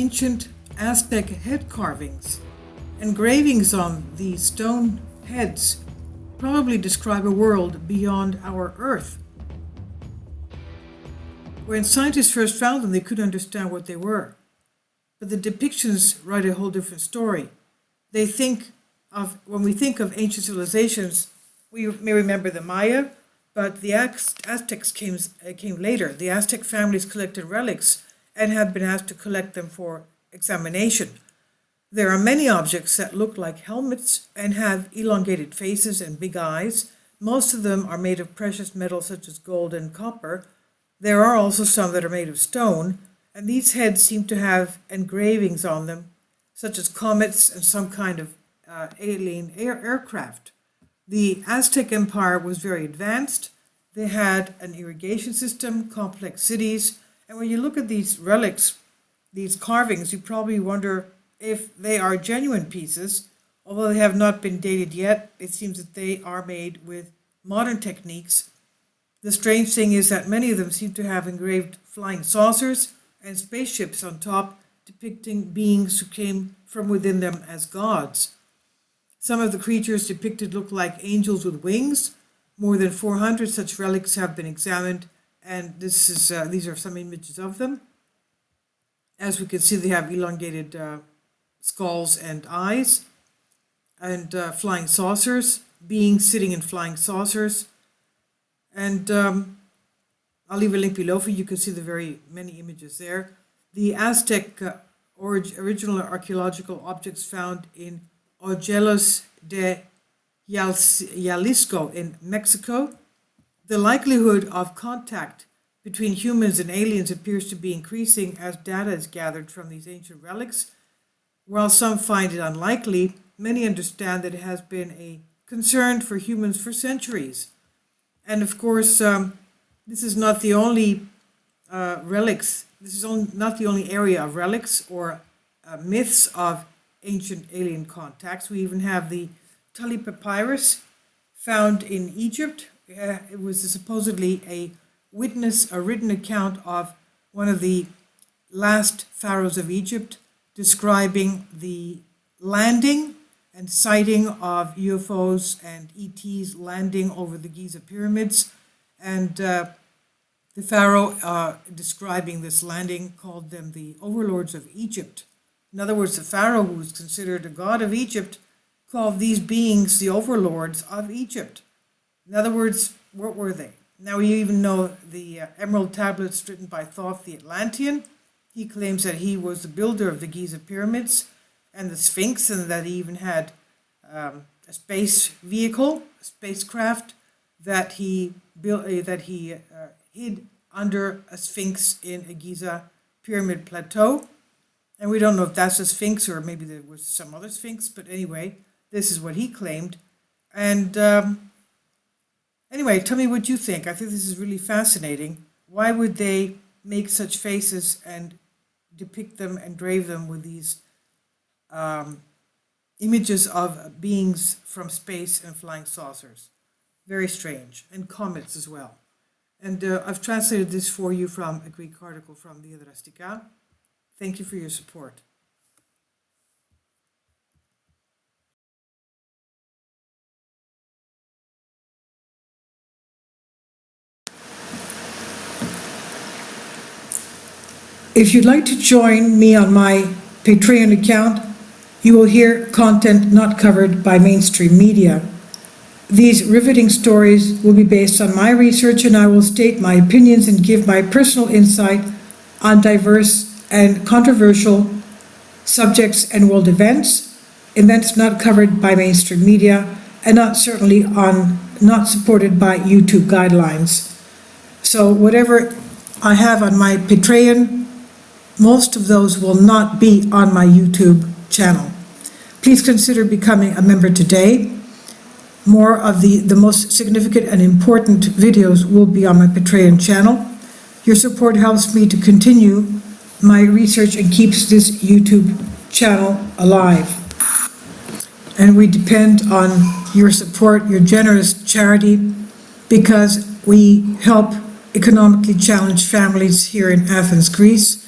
ancient Aztec head carvings. Engravings on these stone heads probably describe a world beyond our Earth. When scientists first found them, they couldn't understand what they were. But the depictions write a whole different story. When we think of ancient civilizations, we may remember the Maya, but the Aztecs came later. The Aztec families collected relics and have been asked to collect them for examination. There are many objects that look like helmets and have elongated faces and big eyes. Most of them are made of precious metals such as gold and copper. There are also some that are made of stone, and these heads seem to have engravings on them, such as comets and some kind of alien aircraft. The Aztec Empire was very advanced. They had an irrigation system, complex cities, and when you look at these relics, these carvings, you probably wonder if they are genuine pieces. Although they have not been dated yet, it seems that they are made with modern techniques. The strange thing is that many of them seem to have engraved flying saucers and spaceships on top, depicting beings who came from within them as gods. Some of the creatures depicted look like angels with wings. More than 400 such relics have been examined, and these are some images of them. As we can see, they have elongated skulls and eyes, and flying saucers, beings sitting in flying saucers. And I'll leave a link below for you. You can see the very many images there. The Aztec original archaeological objects found in Ojos de Jalisco in Mexico. The likelihood of contact between humans and aliens appears to be increasing as data is gathered from these ancient relics. While some find it unlikely, many understand that it has been a concern for humans for centuries. And of course, this is not the only relics. This is not the only area of relics or myths of ancient alien contacts. We even have the Tully Papyrus found in Egypt. It was supposedly a written account of one of the last pharaohs of Egypt, describing the landing and sighting of UFOs and ETs landing over the Giza pyramids. And the pharaoh describing this landing called them the overlords of Egypt. In other words, the pharaoh, who was considered a god of Egypt, called these beings the overlords of Egypt. In other words, what were they? Now we even know the emerald tablets written by Thoth the Atlantean. He claims that he was the builder of the Giza pyramids and the Sphinx, and that he even had a space vehicle, a spacecraft that he built, hid under a Sphinx in a Giza pyramid plateau. And we don't know if that's a Sphinx or maybe there was some other Sphinx, but anyway, this is what he claimed. And anyway, tell me what you think. I think this is really fascinating. Why would they make such faces and depict them, engrave them with these images of beings from space and flying saucers? Very strange. And comets as well. And I've translated this for you from a Greek article from Diadrastika. Thank you for your support. If you'd like to join me on my Patreon account, you will hear content not covered by mainstream media. These riveting stories will be based on my research, and I will state my opinions and give my personal insight on diverse and controversial subjects and world events not covered by mainstream media, and not supported by YouTube guidelines. So whatever I have on my Patreon, most of those will not be on my YouTube channel. Please consider becoming a member today. More of the most significant and important videos will be on my Patreon channel. Your support helps me to continue my research and keeps this YouTube channel alive. And we depend on your support, your generous charity, because we help economically challenged families here in Athens, Greece,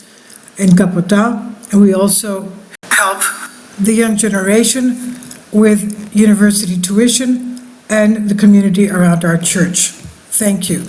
in Kapota, And we also help the young generation with university tuition and the community around our church. Thank you.